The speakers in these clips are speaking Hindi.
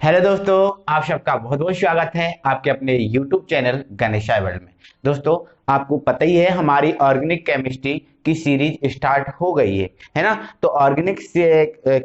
हेलो दोस्तों, आप सबका बहुत बहुत स्वागत है आपके अपने YouTube चैनल गणेशाय वर्ल्ड में। दोस्तों, आपको पता ही है हमारी ऑर्गेनिक केमिस्ट्री की सीरीज स्टार्ट हो गई है ना। तो ऑर्गेनिक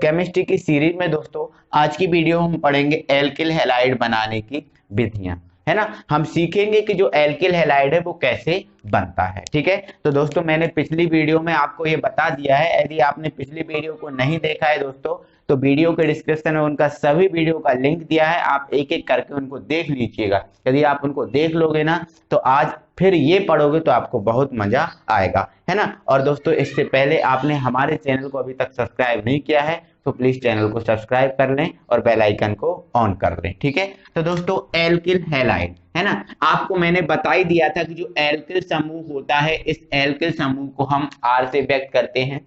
केमिस्ट्री की सीरीज में दोस्तों आज की वीडियो हम पढ़ेंगे एल्किल हैलाइड बनाने की विधियां, है ना। हम सीखेंगे कि जो एल्किल हैलाइड है वो कैसे बनता है। ठीक है, तो दोस्तों मैंने पिछली वीडियो में आपको ये बता दिया है। यदि आपने पिछली वीडियो को नहीं देखा है दोस्तों, तो वीडियो के डिस्क्रिप्शन में उनका सभी वीडियो का लिंक दिया है, आप एक एक करके उनको देख लीजिएगा। यदि आप उनको देख लोगे ना तो आज फिर ये पढ़ोगे तो आपको बहुत मजा आएगा, है ना। और दोस्तों, इससे पहले आपने हमारे चैनल को अभी तक सब्सक्राइब नहीं किया है तो प्लीज चैनल को सब्सक्राइब कर लें और बेल आइकन को ऑन कर लें। ठीक है, तो दोस्तों एल्किल हैलाइड, है ना, आपको मैंने बता ही दिया था कि जो एल्किल समूह होता है इस एल्किल समूह को हम आर से व्यक्त करते हैं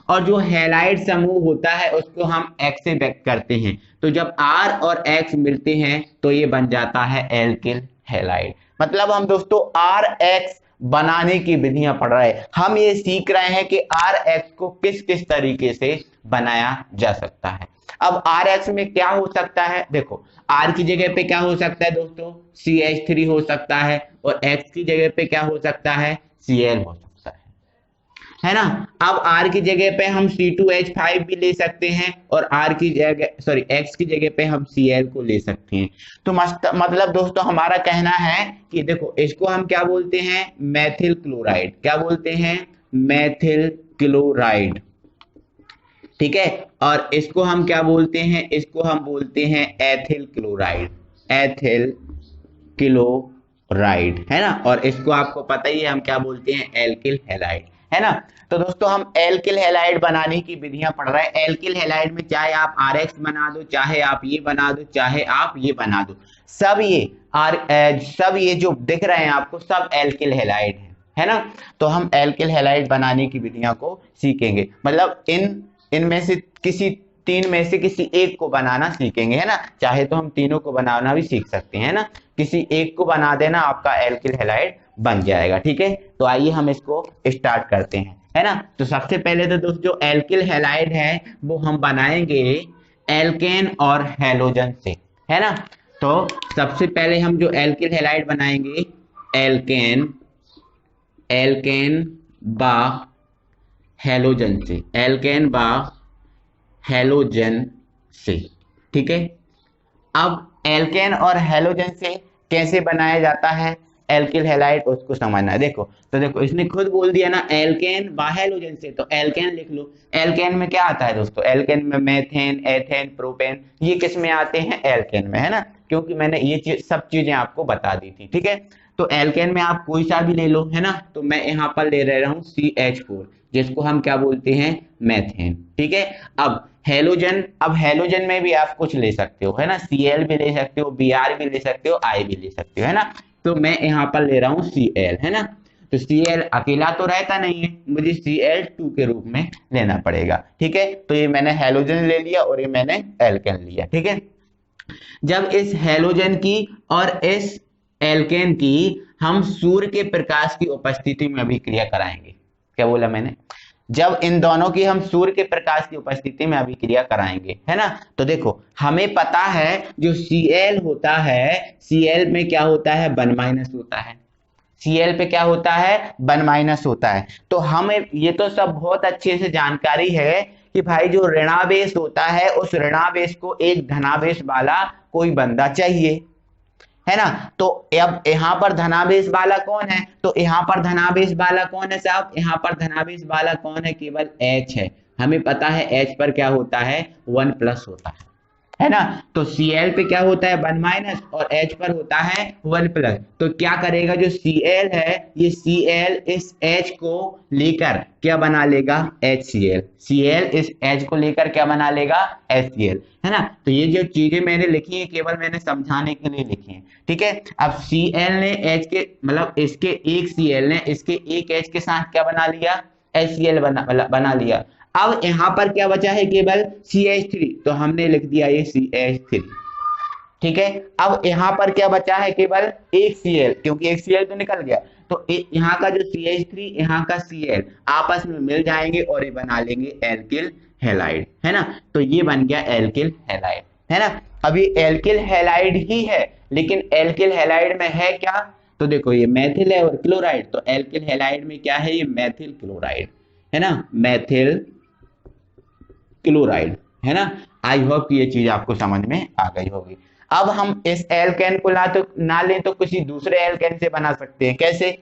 और जो हैलाइड समूह होता है उसको हम एक्स से व्यक्त करते हैं। तो जब आर और एक्स मिलते हैं तो ये बन जाता है एल्किल हैलाइड। मतलब हम दोस्तों आर एक्स बनाने की विधियां पढ़ रहे हैं। हम ये सीख रहे हैं कि आर एक्स को किस किस तरीके से बनाया जा सकता है। अब आर एक्स में क्या हो सकता है, देखो आर की जगह पे क्या हो सकता है दोस्तों, CH3 हो सकता है और एक्स की जगह पे क्या हो सकता है, Cl हो सकता है ना। अब R की जगह पे हम C2H5 भी ले सकते हैं और R की जगह X की जगह पे हम Cl को ले सकते हैं। तो मतलब दोस्तों हमारा कहना है कि देखो इसको हम क्या बोलते हैं, मैथिल क्लोराइड। क्या बोलते हैं, मैथिल क्लोराइड। ठीक है, और इसको हम क्या बोलते हैं, इसको हम बोलते हैं एथिल क्लोराइड। एथिल क्लोराइड, है ना। और इसको आपको पता ही है हम क्या बोलते हैं, एल्किल हैलाइड, है ना। तो दोस्तों हम एल्किल हैलाइड बनाने की विधियां पढ़ रहे हैं। एल्किल हैलाइड में चाहे आप RX बना दो, चाहे आप ये बना दो, चाहे आप ये बना दो, सब ये जो दिख रहे हैं आपको सब एल्किल हैलाइड है ना। तो हम एल्किल हैलाइड बनाने की विधियां को सीखेंगे, मतलब इनमें से किसी तीन में से किसी एक को बनाना सीखेंगे, है ना। चाहे तो हम तीनों को बनाना भी सीख सकते हैं, है ना। किसी एक को बना देना, आपका एल्किल हैलाइड बन जाएगा। ठीक है, तो आइए हम इसको स्टार्ट करते हैं, है ना। तो सबसे पहले तो दोस्तों जो एल्किल हैलाइड है वो हम बनाएंगे एल्केन और हैलोजन से, है ना। तो सबसे पहले हम जो एल्किल हैलाइड बनाएंगे एल्केन बा हैलोजन से, एल्केन बा हैलोजन से। ठीक है, अब एल्केन और हैलोजन से कैसे बनाया जाता है एल्किल हैलाइड, उसको समझना है। देखो तो देखो इसने खुद बोल दिया ना एल्केन बा हैलोजन से, तो एल्केन लिख लो। एल्केन में क्या आता है दोस्तों, एल्केन में मेथेन, एथेन, प्रोपेन, ये किस में आते हैं, एल्केन में, है ना। क्योंकि मैंने ये सब चीजें आपको बता दी थी। ठीक है, तो एल्केन में आप कोई सा भी ले लो, है ना। तो मैं यहाँ पर ले रहा हूँ CH4, जिसको हम क्या बोलते हैं, मेथेन। ठीक है, अब हैलोजन में भी आप कुछ ले सकते हो, है ना। Cl भी ले सकते हो, Br भी ले सकते हो, I भी ले सकते हो, है ना। तो मैं यहाँ पर ले रहा हूँ Cl, है ना। तो Cl अकेला तो रहता नहीं है, मुझे Cl2 के रूप में लेना पड़ेगा। ठीक है, तो ये मैंने हैलोजन ले लिया और ये मैंने एल्केन लिया। ठीक है, जब इस हैलोजन की और इस एल्केन की हम सूर्य के प्रकाश की उपस्थिति में अभिक्रिया कराएंगे। क्या बोला मैंने, जब इन दोनों की हम सूर्य के प्रकाश की उपस्थिति में अभिक्रिया कराएंगे, है ना। तो देखो हमें पता है जो Cl होता है, Cl में क्या होता है, 1- होता है। Cl पे क्या होता है, 1- होता है। तो हमें ये तो सब बहुत अच्छे से जानकारी है कि भाई जो ऋणावेश होता है उस ऋणावेश को एक धनावेश वाला कोई बंदा चाहिए, है ना। तो अब यहाँ पर धनावेश वाला कौन है, तो यहाँ पर धनावेश वाला कौन है साहब, यहाँ पर धनावेश वाला कौन है, केवल H है। हमें पता है H पर क्या होता है, 1+ होता है ना। तो Cl पे क्या होता है, 1- और H पर होता है 1+। तो क्या करेगा, जो Cl है ये Cl इस H को लेकर क्या बना लेगा, HCl। Cl इस H को लेकर क्या बना लेगा, HCl, है ना। तो ये जो चीजें मैंने लिखी है केवल मैंने समझाने के लिए लिखी है। ठीक है, अब Cl ने H के मतलब इसके एक Cl ने इसके एक H के साथ क्या बना लिया, HCl बना लिया। अब यहाँ पर क्या बचा है, केवल CH3, तो हमने लिख दिया ये CH3। ठीक है, अब यहाँ पर क्या बचा है, केवल एक Cl, क्योंकि एक Cl तो निकल गया। तो यहाँ का जो CH3 यहाँ का Cl आपस में मिल जाएंगे और ये बना लेंगे एल्किल हैलाइड, है ना। तो ये बन गया एल्किल हैलाइड, है ना। अब ये एल्किल हैलाइड ही है, लेकिन एल्किल हैलाइड में है क्या, तो देखो ये मैथिल है और क्लोराइड, तो एल्किल हैलाइड में क्या है, ये मैथिल क्लोराइड है ना, मैथिल क्लोराइड है ना। आई होप ये चीज आपको समझ में आ गई होगी। अब हम इस एल्केन को ना लें तो किसी दूसरे एल्केन से बना सकते हैं। कैसे,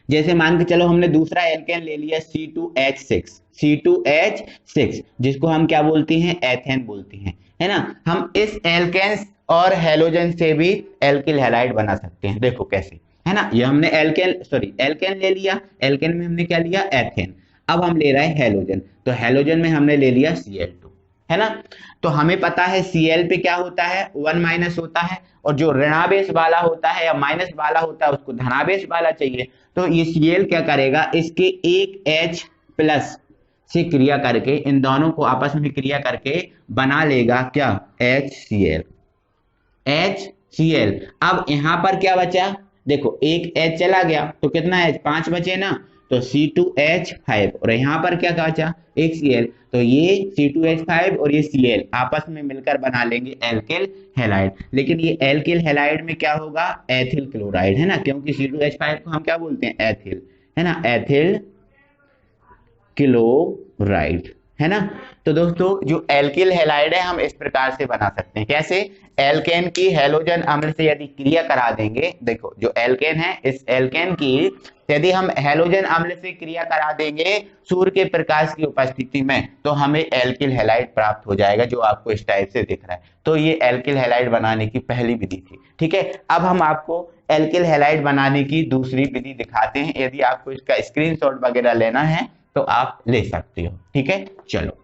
जैसे मान के चलो हमने दूसरा एल्केन ले लिया C2H6, C2H6 जिसको हम क्या बोलते हैं, एथेन बोलते हैं, है ना। हम इस एल्केन और हेलोजन से भी एल्किल हैलाइड बना सकते हैं। देखो कैसे, है ना। ये हमने एल्केन ले लिया, एल्केन में हमने क्या लिया, एथेन। अब हम ले रहे हैं हेलोजन, तो हेलोजन में हमने ले लिया Cl2, है ना। तो हमें पता है Cl पे क्या होता है, 1- होता है, और जो ऋणावेश वाला होता है या माइनस वाला होता है उसको धनावेश वाला चाहिए। तो ये Cl क्या करेगा, इसके एक H प्लस से क्रिया करके, इन दोनों को आपस में क्रिया करके बना लेगा क्या, HCl। अब यहां पर क्या बचा, देखो एक H चला गया तो कितना H, 5 बचे ना, तो C2H5, और यहाँ पर क्या बचा, एक Cl, तो ये C2H5 और ये Cl आपस में मिलकर बना लेंगे एल्किल हैलाइड। लेकिन ये एल्किल हैलाइड में क्या होगा, एथिल क्लोराइड, है ना, क्योंकि C2H5 को हम क्या बोलते हैं, एथिल, है ना, एथिल क्लोराइड, है ना। तो दोस्तों जो एल्किल हैलाइड है हम इस प्रकार से बना सकते हैं। कैसे, एल्केन की हेलोजन अम्ल से यदि क्रिया करा देंगे, देखो जो एल्केन है, इस एल्केन की यदि हम हेलोजन अम्ल से क्रिया करा देंगे सूर्य के प्रकाश की उपस्थिति में, तो हमें एल्किल हैलाइड प्राप्त हो जाएगा, जो आपको इस टाइप से दिख रहा है। तो ये एल्किल हैलाइड बनाने की पहली विधि थी, ठीक है। अब हम आपको एल्किल हैलाइड बनाने की दूसरी विधि दिखाते हैं। यदि आपको इसका स्क्रीनशॉट वगैरह लेना है तो आप ले सकते हो, ठीक है, चलो,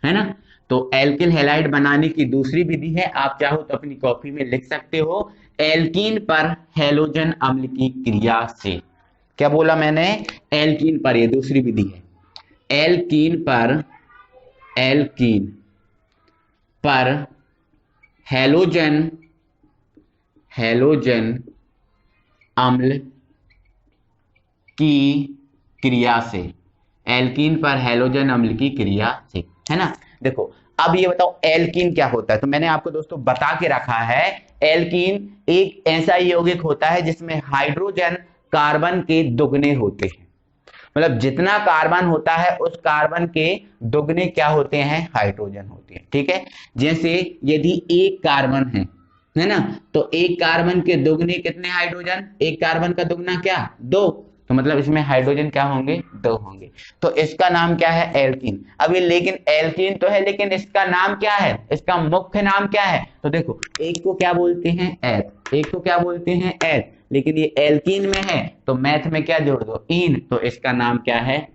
है ना। तो एल्किल हैलाइड बनाने की दूसरी विधि है, आप चाहो तो अपनी कॉपी में लिख सकते हो, एल्कीन पर हैलोजन अम्ल की क्रिया से। क्या बोला मैंने, एल्कीन पर, ये दूसरी विधि है, एल्कीन पर हैलोजन अम्ल की क्रिया से, एल्कीन पर हैलोजन अम्ल की क्रिया से, है ना। देखो अब ये बताओ एल्कीन क्या होता है, तो मैंने आपको दोस्तों बता के रखा है, एल्कीन एक ऐसा यौगिक होता है जिसमें हाइड्रोजन कार्बन के दुगने होते हैं, मतलब जितना कार्बन होता है उस कार्बन के दुगने क्या होते हैं, हाइड्रोजन होते हैं, ठीक है। जैसे यदि एक कार्बन है ना, तो एक कार्बन के दुगने कितने हाइड्रोजन, एक कार्बन का दुगना क्या, 2, तो मतलब इसमें हाइड्रोजन क्या होंगे, 2 होंगे, तो इसका नाम क्या है, एल्कीन। अभी लेकिन एल्कीन तो है, लेकिन इसका नाम क्या है, इसका मुख्य नाम क्या है, तो देखो एक को क्या बोलते हैं, एथ, एक को क्या बोलते हैं, एथ, लेकिन ये एल्कीन में है तो मैथ में क्या जोड़ दो, इन, तो इसका नाम क्या है,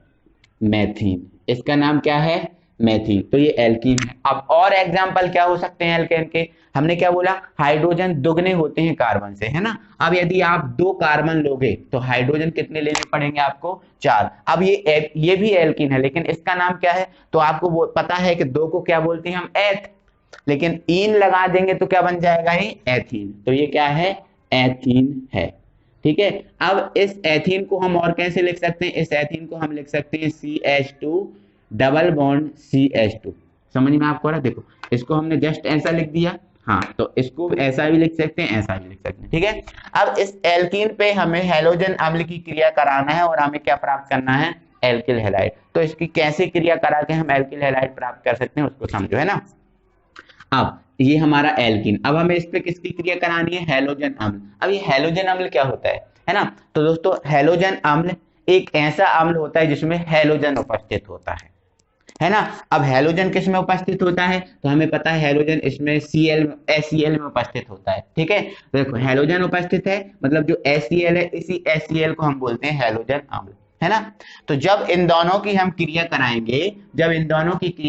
मैथीन, इसका नाम क्या है, मैथीन, तो ये एल्कीन है। अब और एग्जांपल क्या हो सकते हैं एल्केन के, हमने क्या बोला, हाइड्रोजन दुगने होते हैं कार्बन से, है ना। अब यदि आप 2 कार्बन लोगे तो हाइड्रोजन कितने लेने पड़ेंगे आपको, 4। अब ये भी एल्कीन है, लेकिन इसका नाम क्या है, तो आपको वो पता है कि 2 को क्या बोलते हैं हम, एथ, लेकिन इन लगा देंगे तो क्या बन जाएगा, ये एथीन, तो ये क्या है, एथीन है, ठीक है। अब इस एथीन को हम और कैसे लिख सकते हैं, इस एथीन को हम लिख सकते हैं CH2 डबल बॉन्ड CH2, समझ में आपको आ रहा, देखो इसको हमने जस्ट ऐसा लिख दिया, हाँ, तो इसको ऐसा भी लिख सकते हैं, ऐसा भी लिख सकते हैं, ठीक है। अब इस एल्कीन पे हमें हैलोजन अम्ल की क्रिया कराना है और हमें क्या प्राप्त करना है, एल्किल हैलाइड। तो इसकी कैसे क्रिया करा के हम एल्किल हैलाइड प्राप्त कर सकते हैं उसको समझो, है ना। अब ये हमारा एल्कीन, अब हमें इस पे किसकी क्रिया करानी है, हैलोजन अम्ल। अब ये हैलोजन अम्ल क्या होता है ना, तो दोस्तों हैलोजन अम्ल एक ऐसा अम्ल होता है जिसमें हैलोजन उपस्थित होता है ना। अब हैलोजन किस में उपस्थित होता है, तो हमें पता है हैलोजन इसमें HCl में उपस्थित होता है, ठीक है। तो देखो हैलोजन उपस्थित है, मतलब जो HCl है, इसी HCl को हम बोलते हैं हैलोजन अम्ल, है ना। तो जब इन दोनों की हम क्रिया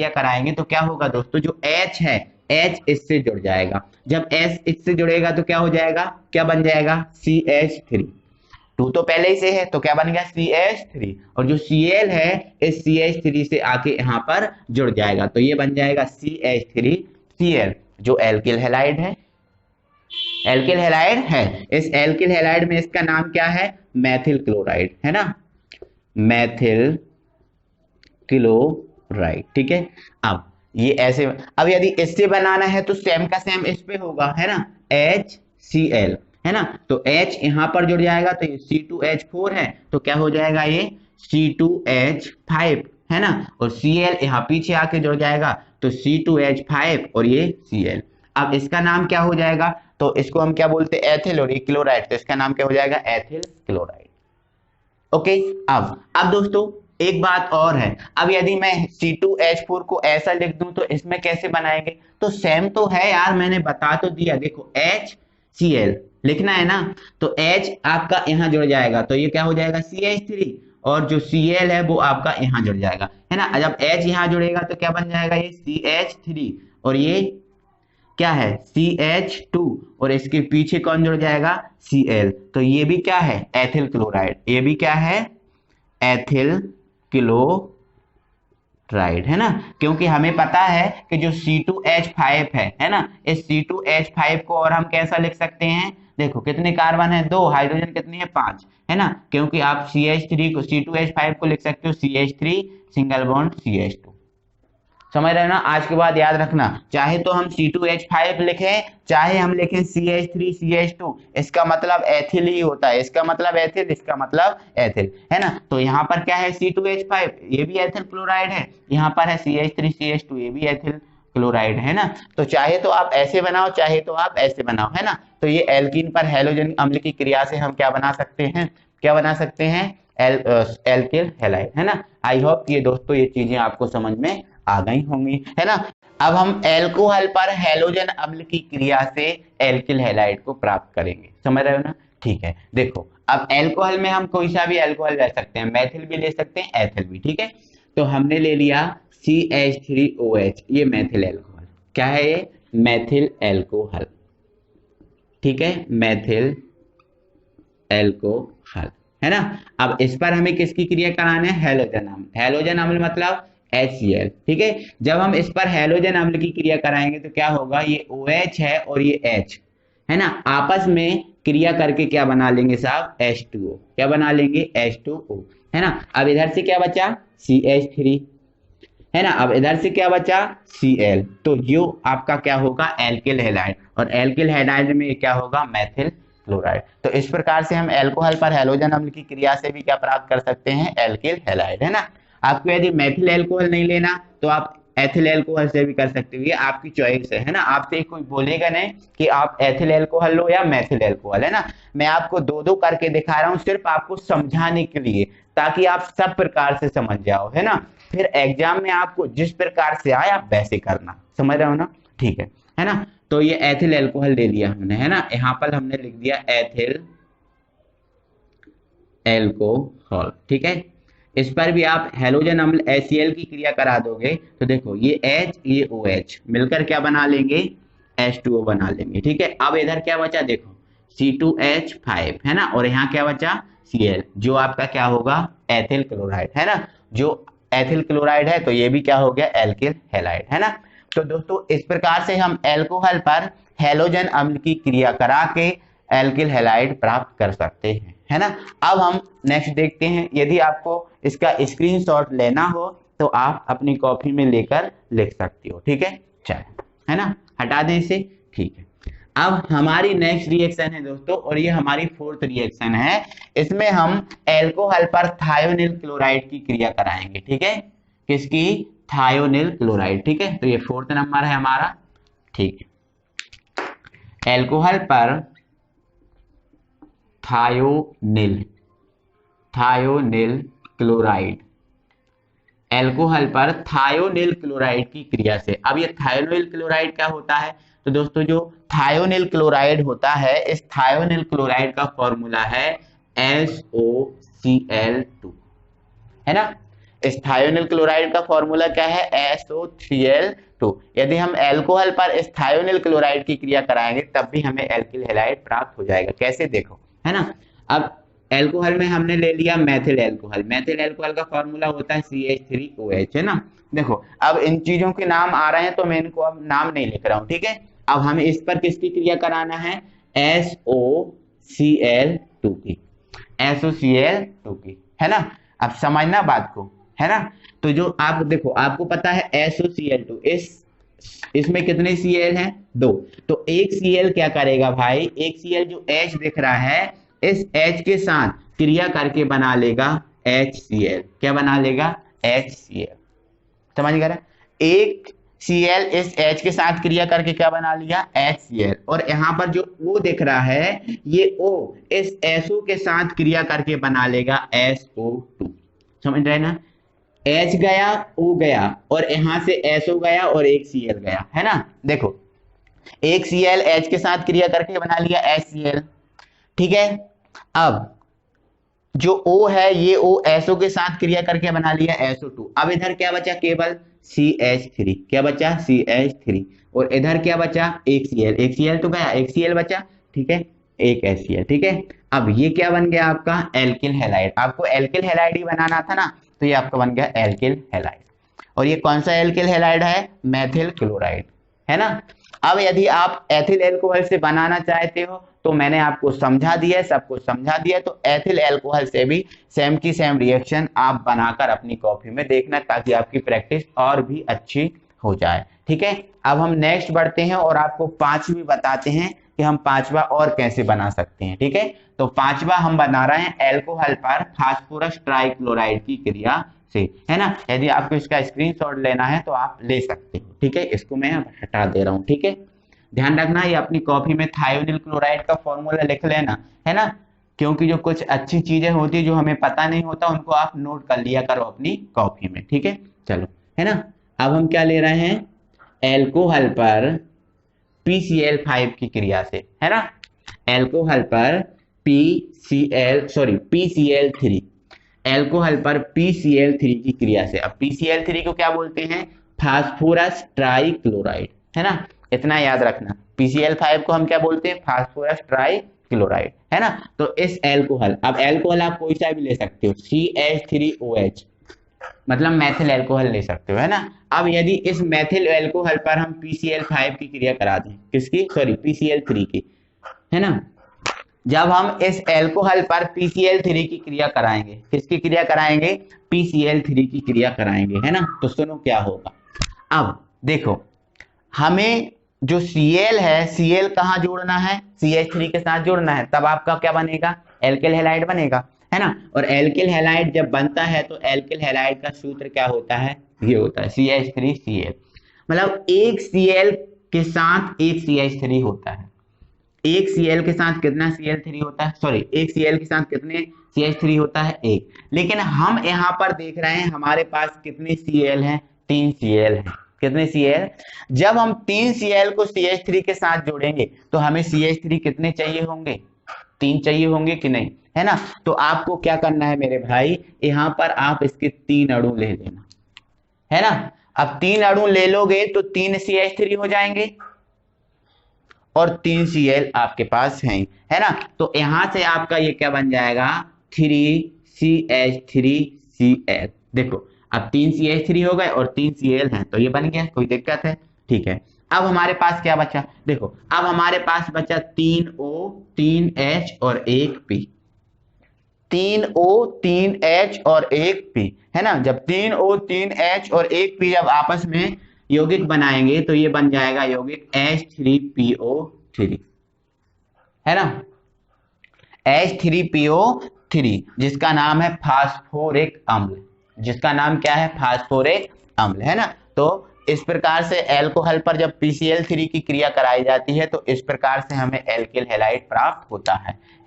कराएंगे, तो क्या होगा दोस्तों, जो H है, H इससे जुड़ जाएगा, जब H इससे जुड़ेगा तो क्या हो जाएगा, क्या बन जाएगा, CH3, 2 तो पहले ही से है तो क्या बन गया, CH3, और जो Cl है इस CH3 से आके यहाँ पर जुड़ जाएगा, तो ये बन जाएगा CH3Cl, जो एल्किल हैलाइड है, एल्किल हैलाइड है। इस एल्किल हैलाइड में इसका नाम क्या है, मैथिल क्लोराइड, है ना, मैथिल क्लोराइड, ठीक है। अब ये ऐसे। अब यदि इससे बनाना है तो सेम का सेम इस पे होगा, है ना, HCl, है ना, तो H यहां पर जुड़ जाएगा तो ये C2H4 है, तो क्या हो जाएगा ये C2H5, है ना, और Cl यहाँ पीछे आके जुड़ जाएगा तो C2H5 और ये Cl। अब इसका नाम क्या हो जाएगा, तो इसको हम क्या बोलते हैं, एथिल, और ये क्लोराइड, तो इसका नाम क्या हो जाएगा, एथिल क्लोराइड। ओके। अब दोस्तों एक बात और है, अब यदि मैं C2H4 को ऐसा लिख दूं तो इसमें कैसे बनाएंगे, तो सेम तो है यार, मैंने बता तो दिया, देखो HCl लिखना है ना, तो H आपका यहां जुड़ जाएगा तो ये क्या हो जाएगा CH3, और जो Cl है वो आपका यहां जुड़ जाएगा, है ना। जब H यहां जुड़ेगा तो क्या बन जाएगा, ये CH3, और ये क्या है CH2, और इसके पीछे कौन जुड़ जाएगा Cl, तो ये भी क्या है एथिल क्लोराइड, ये भी क्या है एथिल क्लोराइड, है ना, क्योंकि हमें पता है कि जो C2H5 है ना, इस C2H5 को और हम कैसा लिख सकते हैं, देखो कितने कार्बन है, 2, हाइड्रोजन कितनी है, 5, है ना, क्योंकि आप CH3 को C2H5 को लिख सकते हो CH3 सिंगल बॉन्ड CH2। समझ रहे हो ना। आज के बाद याद रखना, चाहे तो हम C2H5 लिखें, चाहे हम लिखें CH3 CH2, इसका मतलब एथिल ही होता है, इसका मतलब एथिल, इसका मतलब एथिल, है ना। तो यहाँ पर क्या है C2H5, ये भी एथिल क्लोराइड है, यहाँ पर है CH3 CH2, ये भी एथिल क्लोराइड, है ना। तो चाहे तो आप ऐसे बनाओ, चाहे तो आप ऐसे बनाओ, है ना। तो ये एल्कीन पर हैलोजन अम्ल की क्रिया से हम क्या बना सकते हैं, क्या बना सकते हैं, एल्किल हैलाइड, है ना। आई होप ये दोस्तों ये चीजें आपको समझ में आ गई होंगी, है ना। अब हम एल्कोहल पर हैलोजन अम्ल की क्रिया से एल्किल हैलाइड को प्राप्त करेंगे, समझ रहे हो ना। ठीक है, देखो अब एल्कोहल में हम कोई सा भी एल्कोहल ले सकते हैं, मैथिल भी ले सकते हैं, एथिल भी, ठीक है। तो हमने ले लिया CH3OH, ये मैथिल एल्कोहल, क्या है ये, मैथिल एल्कोहल, ठीक है, मैथिल एल्कोहल, है ना। अब इस पर हमें किसकी क्रिया कराना है, हैलोजन अम्ल, हैलोजन अम्ल मतलब HCl, ठीक है। जब हम इस पर हैलोजन अम्ल की क्रिया कराएंगे तो क्या होगा, ये OH है और ये H, है ना, आपस में क्रिया करके क्या बना लेंगे साहब, H2O, क्या बना लेंगे H2O, है ना। अब इधर से क्या बचा CH3, है ना, अब इधर से क्या बचा Cl, तो यो आपका क्या होगा एल्किल हैलाइड, और एल्किल हैलाइड में क्या होगा मैथिल क्लोराइड। तो इस प्रकार से हम एल्कोहल पर हैलोजन अम्ल की क्रिया से भी क्या प्राप्त कर सकते हैं, एल्किल हैलाइड, है ना। आपको यदि मैथिल एल्कोहल नहीं लेना तो आप एथिल एल्कोहल से भी कर सकते हो, ये आपकी चॉइस है ना। आपसे कोई बोलेगा नहीं कि आप एथिल एल्कोहल लो या मैथिल एल्कोहल, है ना। मैं आपको दो दो करके दिखा रहा हूँ सिर्फ आपको समझाने के लिए, ताकि आप सब प्रकार से समझ जाओ, है ना। फिर एग्जाम में आपको जिस प्रकार से आए आप वैसे करना, समझ रहे हो ना, ठीक है ना। तो ये एथिल एल्कोहल ले लिया हमने, है ना, यहाँ पर हमने लिख दिया एथिल एल्कोहल, ठीक है। इस पर भी आप हैलोजन अम्ल HCl की क्रिया करा दोगे तो देखो ये H ये OH मिलकर क्या बना लेंगे, H2O बना लेंगे, ठीक है। अब इधर क्या बचा, देखो C2H5, है ना, और यहाँ क्या बचा Cl, जो आपका क्या होगा एथिल क्लोराइड, है ना। जो एथिल क्लोराइड है तो ये भी क्या हो गया एल्किल हैलाइड, है ना। तो दोस्तों इस प्रकार से हम एल्कोहल पर हैलोजन अम्ल की क्रिया करा के एल्किल हैलाइड प्राप्त कर सकते हैं, है ना। अब हम नेक्स्ट देखते हैं, यदि आपको इसका स्क्रीनशॉट लेना हो तो आप अपनी कॉपी में लेकर लिख सकती हो, ठीक है, चलो, है ना, हटा दें इसे, ठीक है। अब हमारी नेक्स्ट रिएक्शन है दोस्तों, और ये हमारी फोर्थ रिएक्शन है, इसमें हम एल्कोहल पर थायोनिल क्लोराइड की क्रिया कराएंगे, ठीक है, किसकी, थायोनिल क्लोराइड, ठीक है। तो ये फोर्थ नंबर है हमारा, ठीक है। एल्कोहल पर थायोनिल क्लोराइड, एल्कोहल पर थायोनिल क्लोराइड की क्रिया से। अब ये थायोनिल क्लोराइड क्या होता है, तो दोस्तों जो थायोनिल क्लोराइड होता है, इस थायोनिल क्लोराइड का फॉर्मूला है SOCl2, है ना। इस थायोनिल क्लोराइड का फॉर्मूला क्या है, SO3l2। यदि हम एल्कोहल पर इस थायोनिल क्लोराइड की क्रिया कराएंगे तब भी हमें एल्किल हैलाइड प्राप्त हो जाएगा, कैसे देखो, है ना। अब एल्कोहल में हमने ले लिया मैथिल एल्कोहल, मैथिल एल्कोहल का फॉर्मूला होता है CH3OH, है ना। देखो अब इन चीजों के नाम आ रहे हैं तो मैं इनको अब नाम नहीं लिख रहा हूं, ठीक है। अब हमें इस पर किसकी क्रिया कराना है, SOCl2 की, SOCl2 की, है ना। अब समझना बात को, है ना। तो जो आप देखो, आपको पता है SOCl2, इसमें कितने Cl हैं? 2। तो एक Cl क्या करेगा भाई, एक Cl जो H दिख रहा है, इस H के साथ क्रिया करके बना लेगा HCl। क्या बना लेगा? HCl। समझ गए? एक Cl इस H के साथ क्रिया करके क्या बना लिया? HCl। और यहाँ पर जो O दिख रहा है, ये O इस SO के साथ क्रिया करके बना लेगा SO2। समझ रहे ना? H गया, O गया, और यहां से SO गया और एक Cl गया, है ना। देखो, एक Cl H के साथ क्रिया करके बना लिया HCl, ठीक है। अब जो O है, ये O SO के साथ क्रिया करके बना लिया SO2। अब इधर क्या बचा? केवल CH3। क्या बचा? CH3। और इधर क्या बचा? एक Cl तो गया, एक Cl बचा, ठीक है, एक HCl, ठीक है। अब ये क्या बन गया आपका? Alkyl halide. आपको एल्किल हैलाइड ही बनाना था ना, तो ये आपका बन गया एल्किल हैलाइड। और ये कौन सा एल्किल हैलाइड है? मेथिल क्लोराइड, है ना। अब यदि आप एथिल एल्कोहल से बनाना चाहते हो, तो मैंने आपको समझा दिया है, सब कुछ समझा दिया है। तो एथिल एल्कोहल से भी सेम की सेम रिएक्शन आप बनाकर अपनी कॉपी में देखना, ताकि आपकी प्रैक्टिस और भी अच्छी हो जाए, ठीक है। अब हम नेक्स्ट बढ़ते हैं और आपको पांचवी बताते हैं कि हम पांचवा और कैसे बना सकते हैं, ठीक है। तो पांचवा हम बना रहे हैं एल्कोहल पर फास्फोरस ट्राइक्लोराइड की क्रिया से, है ना। यदि आपको इसका स्क्रीनशॉट लेना है तो आप ले सकते हो, ठीक है। इसको मैं हटा दे रहा हूं, ठीक है। ध्यान रखना, ये अपनी कॉपी में थायोनिल क्लोराइड का फॉर्मूला लिख लेना, है ना। क्योंकि जो कुछ अच्छी चीजें होती है जो हमें पता नहीं होता, उनको आप नोट कर लिया करो अपनी कॉपी में, ठीक है। चलो, है ना। अब हम क्या ले रहे हैं? एल्कोहल पर PCl5 की क्रिया से, है ना। एल्कोहल पर PCl3, एल्कोहल पर PCl3 की क्रिया से। अब PCl3 को क्या बोलते हैं? फास्फोरस ट्राइक्लोराइड, है ना। इतना याद रखना, PCl5 को हम क्या बोलते हैं? फास्फोरस ट्राइक्लोराइड, है ना। तो इस एल्कोहल, अब एल्कोहल आप कोई सा भी ले सकते हो, CH3OH, मतलब मैथिल एल्कोहल ले सकते हो, है ना। अब यदि इस मैथिल एल्कोहल पर हम PCl5 की क्रिया करा दें, किसकी? सॉरी, PCl3 की, है ना। जब हम इस एल्कोहल पर PCl3 की क्रिया कराएंगे, किसकी क्रिया कराएंगे? PCl3 की क्रिया कराएंगे, है ना। तो सुनो क्या होगा। अब देखो, हमें जो Cl है, Cl कहाँ जोड़ना है? CH3 के साथ जोड़ना है, तब आपका क्या बनेगा? एल्किल हैलाइड बनेगा, है ना। और एल्किल हैलाइड जब बनता है तो एल्किल हैलाइड का सूत्र क्या होता है? ये होता है CH3Cl। मतलब एक Cl के साथ एक CH3 होता है। एक Cl के साथ कितना Cl3 होता है? सॉरी, एक Cl के साथ कितने CH3 होता है? एक। लेकिन हम यहाँ पर देख रहे हैं हमारे पास कितने Cl हैं? 3 Cl हैं। कितने Cl? जब हम 3 Cl को CH3 के साथ जोड़ेंगे तो हमें CH3 कितने चाहिए होंगे? 3 चाहिए होंगे कि नहीं, है ना। तो आपको क्या करना है मेरे भाई, यहाँ पर आप इसके 3 अणु ले लेना, है ना। अब 3 अणु ले लोगे तो 3 CH3 हो जाएंगे और 3 Cl आपके पास हैं, है ना। तो यहां से आपका ये क्या बन जाएगा? 3CH3Cl। देखो, अब 3 CH3 हो गए और 3 Cl हैं, तो ये बन गया, कोई दिक्कत है? ठीक है। अब हमारे पास क्या बचा? देखो, अब हमारे पास बचा 3O 3H और 1P। 3O 3H और 1P, है ना। जब 3O 3H और 1P जब आपस में यौगिक बनाएंगे तो ये बन जाएगा यौगिक H3PO3, है ना। H3PO3 जिसका नाम है फास्फोरिक अम्ल, जिसका नाम क्या है? फास्फोरिक अम्ल, है ना। तो इस प्रकार से एल्कोहल पर जब PCl3 की क्रिया कराई जाती है तो इस प्रकार से हमें एल्किल हैलाइड प्राप्त होता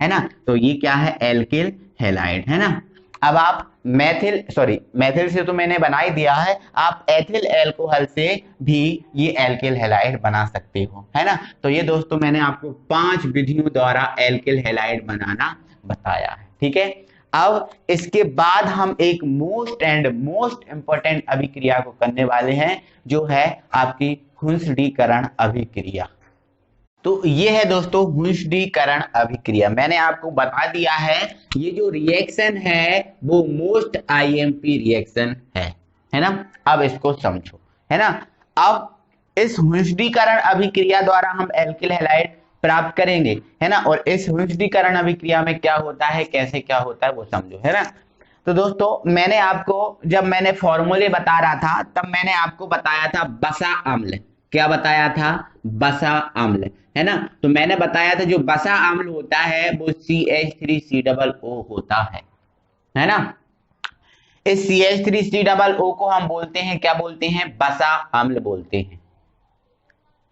है ना। तो ये क्या है? एल्किल हैलाइड, है ना। अब आप मैथिल से तो मैंने बना ही दिया है, आप एथिल एल्कोहल से भी ये एल्किल हैलाइड बना सकते हो, है ना। तो ये दोस्तों मैंने आपको 5 विधियों द्वारा एल्किल हैलाइड बनाना बताया है, ठीक है। अब इसके बाद हम एक मोस्ट इंपॉर्टेंट अभिक्रिया को करने वाले हैं, जो है आपकी हुंसडीकरण अभिक्रिया। तो ये है दोस्तों हुंसडीकरण अभिक्रिया। मैंने आपको बता दिया है ये जो रिएक्शन है वो मोस्ट आईएमपी रिएक्शन है ना। अब इसको समझो, है ना। अब इस हुंसडीकरण अभिक्रिया द्वारा हम एल्किल हैलाइड प्राप्त करेंगे, है ना। और इस हुंसडीकरण अभिक्रिया में क्या होता है, कैसे क्या होता है, वो समझो, है ना। तो दोस्तों मैंने आपको जब मैंने फॉर्मूले बता रहा था तब मैंने आपको बताया था बसा अम्ल। क्या बताया था? बसा अम्ल, है ना। तो मैंने बताया था जो बसा अम्ल होता है वो CH3COO होता है ना। इस CH3COO को हम बोलते हैं, क्या बोलते हैं? बसा अम्ल बोलते हैं,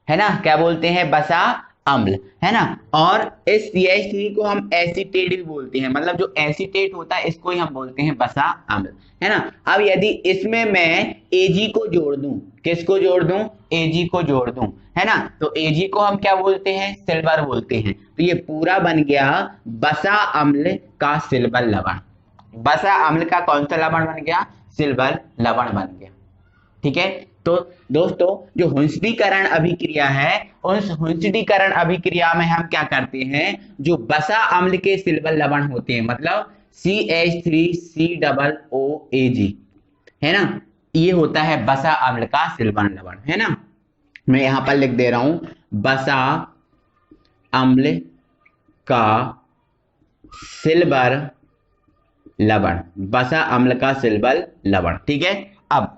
है ना। क्या बोलते हैं? बसा अम्ल, है ना। और इस CH3 को हम एसीटेट भी बोलते हैं, मतलब जो एसीटेट होता है इसको ही हम बोलते हैं बसा अम्ल, है ना। अब यदि इसमें मैं Ag को जोड़ दूं, किसको जोड़ दूं? Ag को जोड़ दूं, है ना। तो Ag को हम क्या बोलते हैं? सिल्वर बोलते हैं। तो ये पूरा बन गया बसा अम्ल का सिल्वर लवण। बसा अम्ल का कौन सा लवण बन गया? सिल्वर लवण बन गया, ठीक है। तो दोस्तों जो हुंसडीकरण अभिक्रिया है, उस हुंसडीकरण अभिक्रिया में हम क्या करते हैं? जो बसा अम्ल के सिल्वर लवण होते हैं, मतलब CH3COOAg, है ना, ये होता है बसा अम्ल का सिल्वर लवण, है ना। मैं यहां पर लिख दे रहा हूं बसा अम्ल का सिल्वर लवण, बसा अम्ल का सिल्वर लवण, ठीक है। अब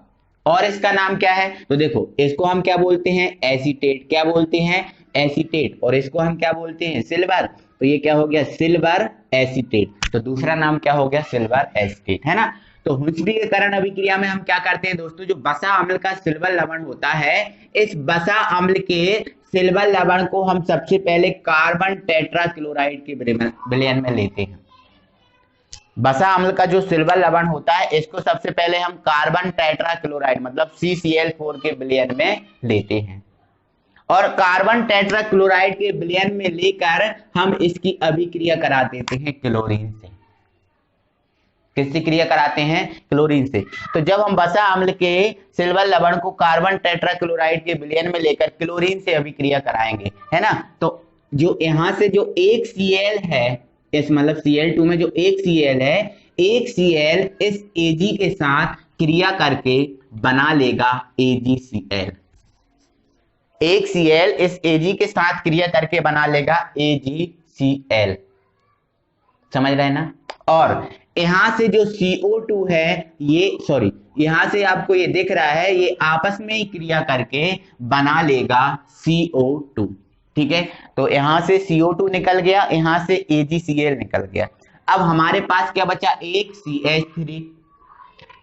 और इसका नाम क्या है? तो देखो इसको हम क्या बोलते हैं? एसीटेट। क्या बोलते हैं? एसीटेट। और इसको हम क्या बोलते हैं? सिल्वर। तो ये क्या हो गया? Silver acetate. तो दूसरा नाम क्या हो गया? सिल्वर एसीटेट, है ना। तो हुंसडीकरण अभिक्रिया में हम क्या करते हैं दोस्तों? जो बसा अम्ल का सिल्वर लवण होता है, इस बसा अम्ल के सिल्वर लवण को हम सबसे पहले कार्बन टेट्राक्लोराइड के विलयन में लेते हैं। बसा अम्ल का जो सिल्वर लवण होता है इसको सबसे पहले हम कार्बन टेट्राक्लोराइड मतलब CCl4 के विलयन में लेते हैं, और कार्बन टेट्राक्लोराइड के विलयन में लेकर हम इसकी अभिक्रिया करा देते हैं क्लोरीन से। किससे क्रिया कराते हैं? क्लोरीन से। तो जब हम बसा अम्ल के सिल्वर लवण को कार्बन टेट्राक्लोराइड के विलयन में लेकर क्लोरीन से अभिक्रिया कराएंगे, है ना, तो जो यहां से जो एक Cl है, इस मतलब Cl2 में जो एक Cl है, एक Cl इस Ag के साथ क्रिया करके बना लेगा AgCl। एक Cl इस Ag के साथ क्रिया करके बना लेगा AgCl, समझ रहे हैं ना। और यहां से जो CO2 है, ये सॉरी यहां से आपको ये दिख रहा है, ये आपस में ही क्रिया करके बना लेगा CO2, ठीक है। तो यहां से CO2 निकल गया, यहां से AgCl निकल गया। अब हमारे पास क्या बचा? एक CH3।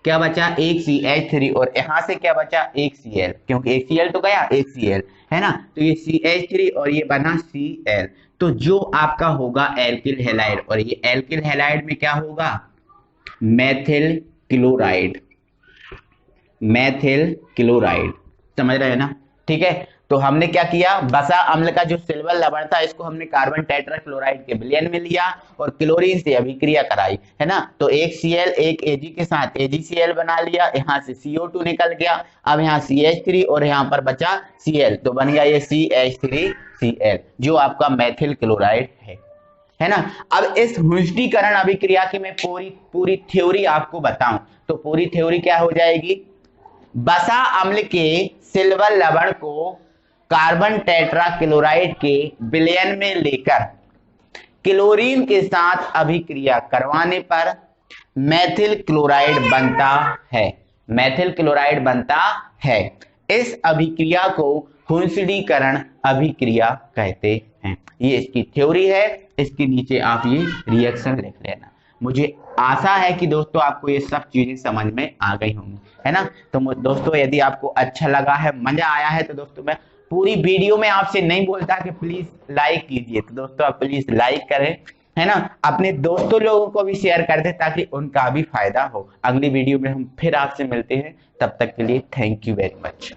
क्या बचा? एक CH3। और यहां से क्या बचा? एक Cl, क्योंकि एक Cl तो गया, एक Cl, है ना। तो ये CH3 और ये बना Cl। तो जो आपका होगा एल्किल हैलाइड, और ये एल्किल हैलाइड में क्या होगा? Methyl chloride. मेथिल क्लोराइड, समझ रहे हैं ना, ठीक है। तो हमने क्या किया? बसा अम्ल का जो सिल्वर लवण था इसको हमने कार्बन टेट्राक्लोराइड के विलयन में लिया और क्लोरीन से अभिक्रिया कराई, है ना। तो एक Cl एक Ag के साथ AgCl बना लिया, यहाँ से CO2 निकल गया, अब यहाँ CH3 और यहाँ पर बचा Cl, तो बन गया ये CH3Cl जो आपका मेथिल क्लोराइड है ना। अब इस हुंसडीकरण अभिक्रिया की मैं पूरी थ्योरी आपको बताऊं तो पूरी थ्योरी क्या हो जाएगी? बसा अम्ल के सिल्वर लवण को कार्बन टेट्राक्लोराइड के विलयन में लेकर क्लोरीन के साथ अभिक्रिया करवाने पर मेथिल क्लोराइड बनता है। मेथिल क्लोराइड बनता है। इस अभिक्रिया को हुंसडीकरण अभिक्रिया कहते हैं। ये इसकी थ्योरी है, इसके नीचे आप ये रिएक्शन लिख लेना। मुझे आशा है कि दोस्तों आपको ये सब चीजें समझ में आ गई होंगी, है ना। तो दोस्तों यदि आपको अच्छा लगा है, मजा आया है, तो दोस्तों मैं पूरी वीडियो में आपसे नहीं बोलता कि प्लीज लाइक कीजिए, तो दोस्तों आप प्लीज लाइक करें, है ना। अपने दोस्तों लोगों को भी शेयर कर दे ताकि उनका भी फायदा हो। अगली वीडियो में हम फिर आपसे मिलते हैं, तब तक के लिए थैंक यू वेरी मच।